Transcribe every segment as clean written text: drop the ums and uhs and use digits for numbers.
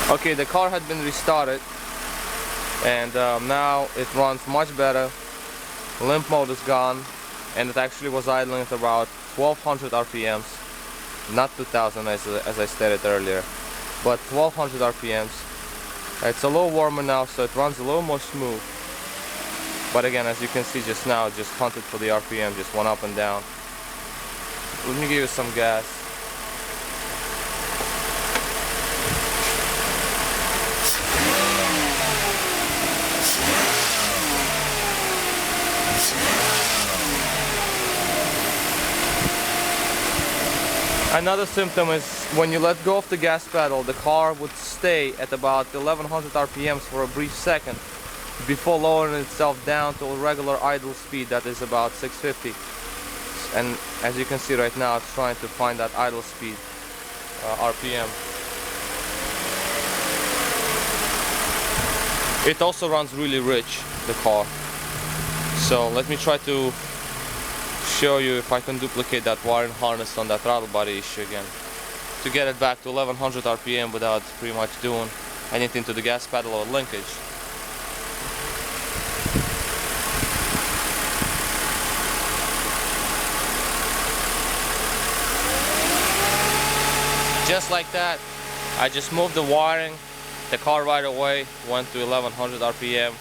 Okay, the car had been restarted, and now it runs much better. Limp mode is gone, and it actually was idling at about 1200 RPMs, not 2000 as I stated earlier, but 1200 RPMs. It's a little warmer now, so it runs a little more smooth. But again, as you can see just now, it just hunted for the RPM, just went up and down. Let me give you some gas. Another symptom is when you let go of the gas pedal, the car would stay at about 1100 RPMs for a brief second before lowering itself down to a regular idle speed that is about 650. And as you can see right now, it's trying to find that idle speed, RPM. It also runs really rich, the car. So let me try to show you if I can duplicate that wiring harness on that throttle body issue again, to get it back to 1100 RPM without pretty much doing anything to the gas pedal or linkage. Just like that, I just moved the wiring, the car right away went to 1100 RPM,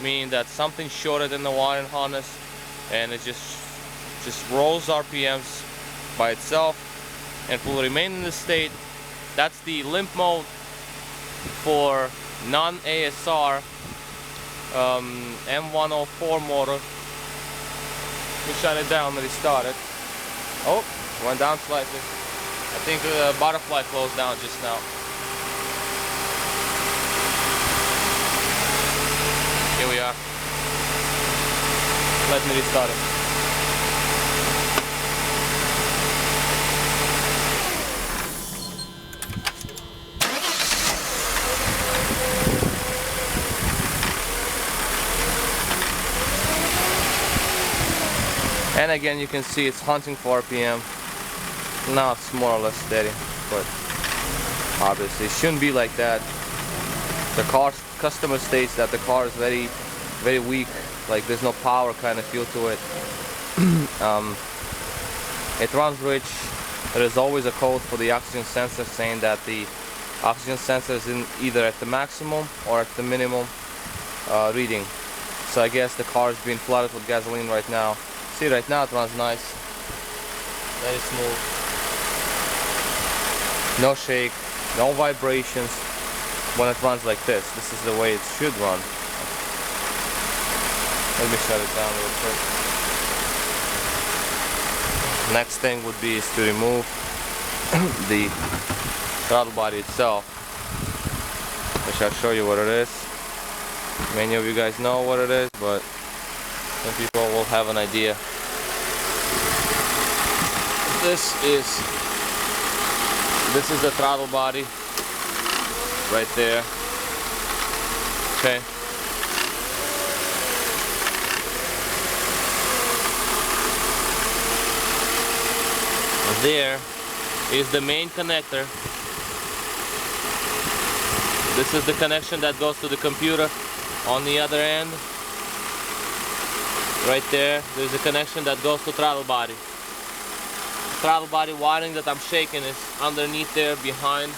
meaning that something shorted in the wiring harness, and it just rolls RPMs by itself and will remain in this state. That's the limp mode for non-ASR M104 motor. We shut it down and restart it. Oh, went down slightly. I think the butterfly closed down just now. Here we are. Let me restart it. And again, you can see it's hunting for RPM. Now it's more or less steady, but obviously it shouldn't be like that. The customer states that the car is very, very weak, like there's no power kind of feel to it. It runs rich. There is always a code for the oxygen sensor saying that the oxygen sensor is in either at the maximum or at the minimum reading. So I guess the car is being flooded with gasoline right now. See, right now it runs nice, very smooth, no shake, no vibrations when it runs like this. This is the way it should run. Let me shut it down real quick. Next thing would be is to remove the throttle body itself, which I'll show you what it is. Many of you guys know what it is, but some people will have an idea. This is the throttle body right there. Okay. There is the main connector. This is the connection that goes to the computer on the other end. Right there's a connection that goes to throttle body. The throttle body wiring that I'm shaking is underneath there, behind.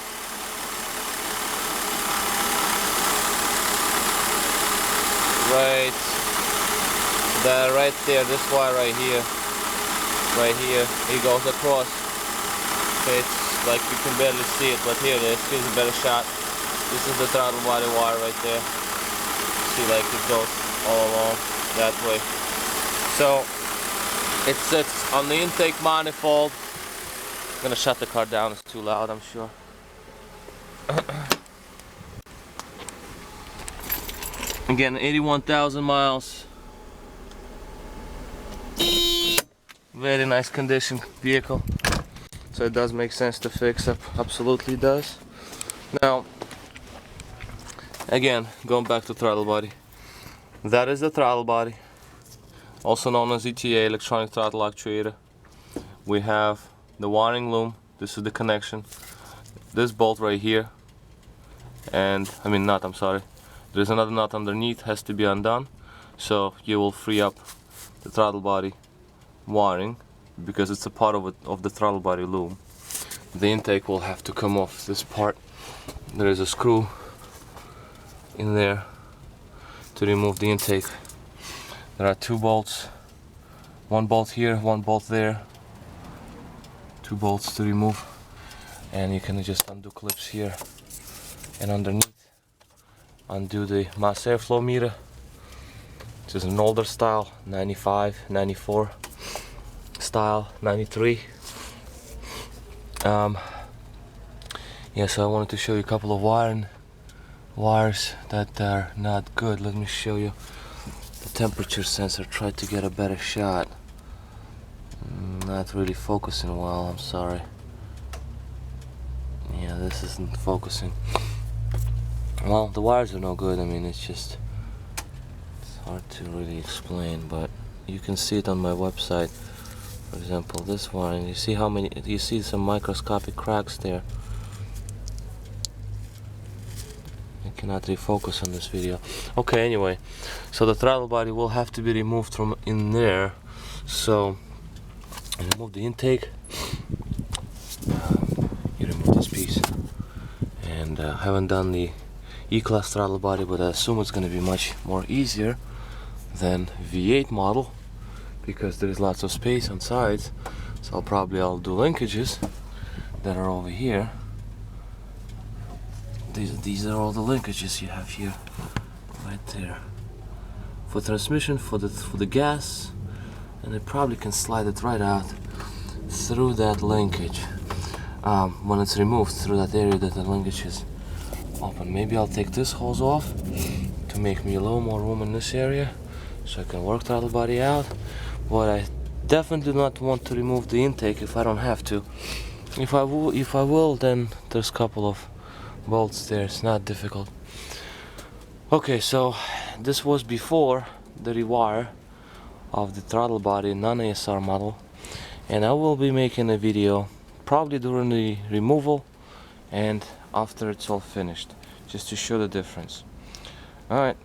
Right there, this wire right here. Right here, it goes across. Okay, it's like you can barely see it, but here it is. Here's a better shot. This is the throttle body wire right there. See, like it goes all along that way. So it sits on the intake manifold. I'm gonna shut the car down, it's too loud, I'm sure. Again, 81,000 miles. Very nice condition vehicle. So it does make sense to fix up, absolutely does. Now, again, going back to throttle body. That is the throttle body, also known as ETA, electronic throttle actuator. We have the wiring loom. This is the connection. This bolt right here and I mean nut, I'm sorry. There's another nut underneath, has to be undone, so you will free up the throttle body wiring because it's a part of the throttle body loom. The intake will have to come off this part. There is a screw in there to remove the intake. There are 2 bolts, 1 bolt here, 1 bolt there, 2 bolts to remove, and you can just undo clips here and underneath. Undo the mass airflow meter. This is an older style, 95, 94 style, 93. Yeah, so I wanted to show you a couple of wires that are not good. Let me show you the temperature sensor. Try to get a better shot. Not really focusing well, I'm sorry. Yeah, this isn't focusing. Well, the wires are no good. I mean, it's hard to really explain, but you can see it on my website. For example, this one, you see how many, you see some microscopic cracks there. I cannot refocus on this video. Okay, anyway, so the throttle body will have to be removed from in there. So remove the intake. You remove this piece, and I haven't done the E-Class throttle body, but I assume it's going to be much more easier than V8 model because there is lots of space on sides. So I'll do linkages that are over here. These are all the linkages you have here, right there, for transmission, for the gas, and I probably can slide it right out through that linkage when it's removed through that area that the linkage is open. Maybe I'll take this hose off to make me a little more room in this area so I can work throttle body out, but I definitely do not want to remove the intake if I don't have to. If I will, then there's a couple of bolts there. It's not difficult. Okay, so this was before the rewire of the throttle body non-ASR model, and I will be making a video probably during the removal and after it's all finished, just to show the difference. Alright.